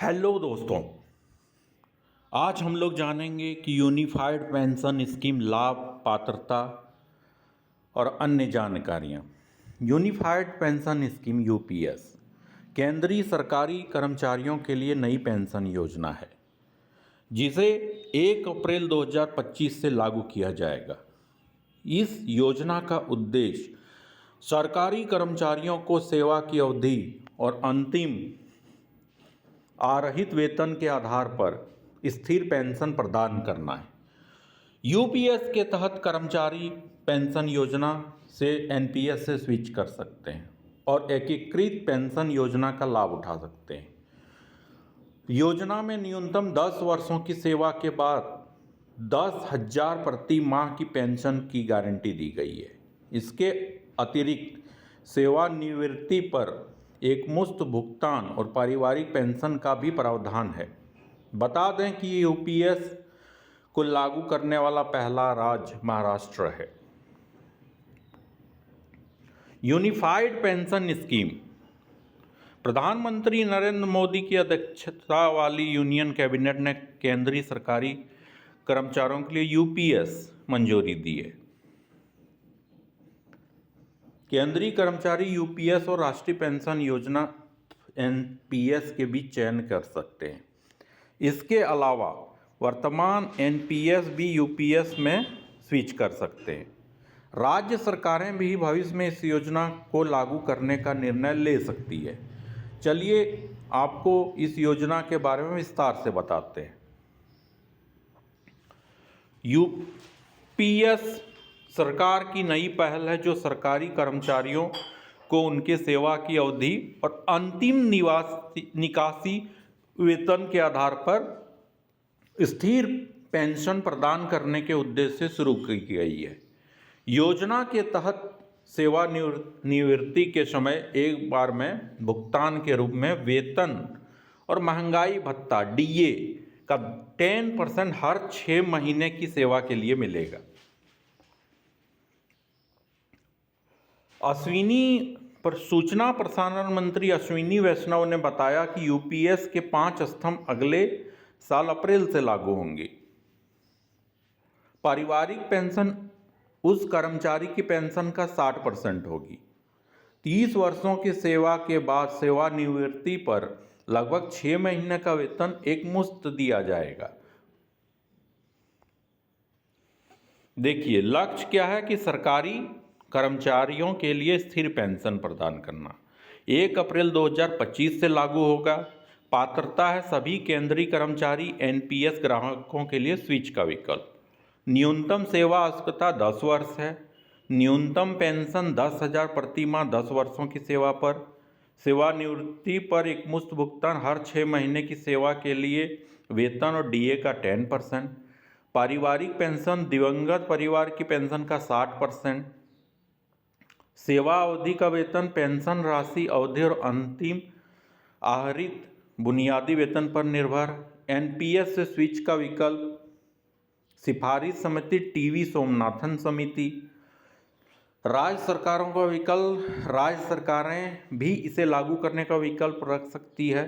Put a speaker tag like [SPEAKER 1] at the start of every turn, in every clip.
[SPEAKER 1] Hello दोस्तों, आज हम लोग जानेंगे कि यूनिफाइड पेंशन स्कीम लाभ, पात्रता और अन्य जानकारियाँ। यूनिफाइड पेंशन स्कीम यूपीएस केंद्रीय सरकारी कर्मचारियों के लिए नई पेंशन योजना है जिसे 1 अप्रैल 2025 से लागू किया जाएगा। इस योजना का उद्देश्य सरकारी कर्मचारियों को सेवा की अवधि और अंतिम आरहित वेतन के आधार पर स्थिर पेंशन प्रदान करना है। यूपीएस के तहत कर्मचारी पेंशन योजना से एनपीएस से स्विच कर सकते हैं और एकीकृत पेंशन योजना का लाभ उठा सकते हैं। योजना में न्यूनतम 10 वर्षों की सेवा के बाद 10,000 प्रति माह की पेंशन की गारंटी दी गई है। इसके अतिरिक्त सेवानिवृत्ति पर एक मुश्त भुगतान और पारिवारिक पेंशन का भी प्रावधान है। बता दें कि यूपीएस को लागू करने वाला पहला राज्य महाराष्ट्र है। यूनिफाइड पेंशन स्कीम प्रधानमंत्री नरेंद्र मोदी की अध्यक्षता वाली यूनियन कैबिनेट ने केंद्रीय सरकारी कर्मचारियों के लिए यूपीएस मंजूरी दी है। केंद्रीय कर्मचारी यूपीएस और राष्ट्रीय पेंशन योजना एनपीएस के बीच चयन कर सकते हैं। इसके अलावा वर्तमान एनपीएस भी यूपीएस में स्विच कर सकते हैं। राज्य सरकारें भी भविष्य में इस योजना को लागू करने का निर्णय ले सकती है। चलिए आपको इस योजना के बारे में विस्तार से बताते हैं। यूपीएस सरकार की नई पहल है जो सरकारी कर्मचारियों को उनके सेवा की अवधि और अंतिम निकासी वेतन के आधार पर स्थिर पेंशन प्रदान करने के उद्देश्य से शुरू की गई है। योजना के तहत सेवानिवृत्ति के समय एक बार में भुगतान के रूप में वेतन और महंगाई भत्ता डीए का 10% हर 6 महीने की सेवा के लिए मिलेगा। सूचना प्रसारण मंत्री अश्विनी वैष्णव ने बताया कि यूपीएस के 5 स्तंभ अगले साल अप्रैल से लागू होंगे। पारिवारिक पेंशन उस कर्मचारी की पेंशन का 60% होगी। 30 वर्षों की सेवा के बाद सेवानिवृत्ति पर लगभग 6 महीने का वेतन एकमुश्त दिया जाएगा। देखिए, लक्ष्य क्या है कि सरकारी कर्मचारियों के लिए स्थिर पेंशन प्रदान करना 1 अप्रैल 2025 से लागू होगा। पात्रता है सभी केंद्रीय कर्मचारी एनपीएस ग्राहकों के लिए स्विच का विकल्प। न्यूनतम सेवा आवश्यकता 10 वर्ष है। न्यूनतम पेंशन 10,000 प्रति माह 10 वर्षों की सेवा पर। सेवानिवृत्ति पर एक मुश्त भुगतान हर 6 महीने की सेवा के लिए वेतन और डीए का 10%। पारिवारिक पेंशन दिवंगत परिवार की पेंशन का 60%। सेवा अवधि का वेतन पेंशन राशि अवधि और अंतिम आहरित बुनियादी वेतन पर निर्भर। एनपीएस से स्विच का विकल्प। सिफारिश समिति टीवी सोमनाथन समिति। राज्य सरकारों का विकल्प, राज्य सरकारें भी इसे लागू करने का विकल्प रख सकती है।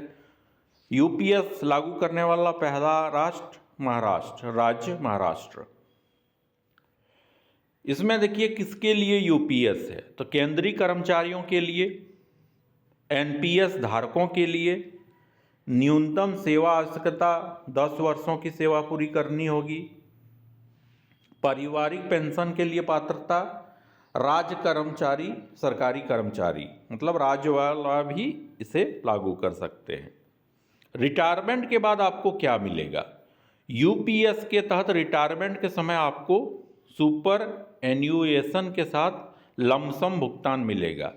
[SPEAKER 1] यूपीएस लागू करने वाला पहला राज्य महाराष्ट्र। इसमें देखिए किसके लिए यूपीएस है, तो केंद्रीय कर्मचारियों के लिए, एनपीएस धारकों के लिए न्यूनतम सेवा आवश्यकता 10 वर्षों की सेवा पूरी करनी होगी। पारिवारिक पेंशन के लिए पात्रता राज्य कर्मचारी, सरकारी कर्मचारी मतलब राज्य वाला भी इसे लागू कर सकते हैं। रिटायरमेंट के बाद आपको क्या मिलेगा? यूपीएस के तहत रिटायरमेंट के समय आपको सुपर एन्युएशन के साथ लमसम भुगतान मिलेगा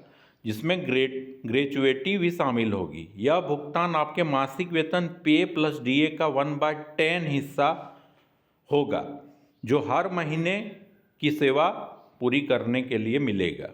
[SPEAKER 1] जिसमें ग्रेचुएटी भी शामिल होगी। यह भुगतान आपके मासिक वेतन पे प्लस डीए का 1/10 हिस्सा होगा जो हर महीने की सेवा पूरी करने के लिए मिलेगा।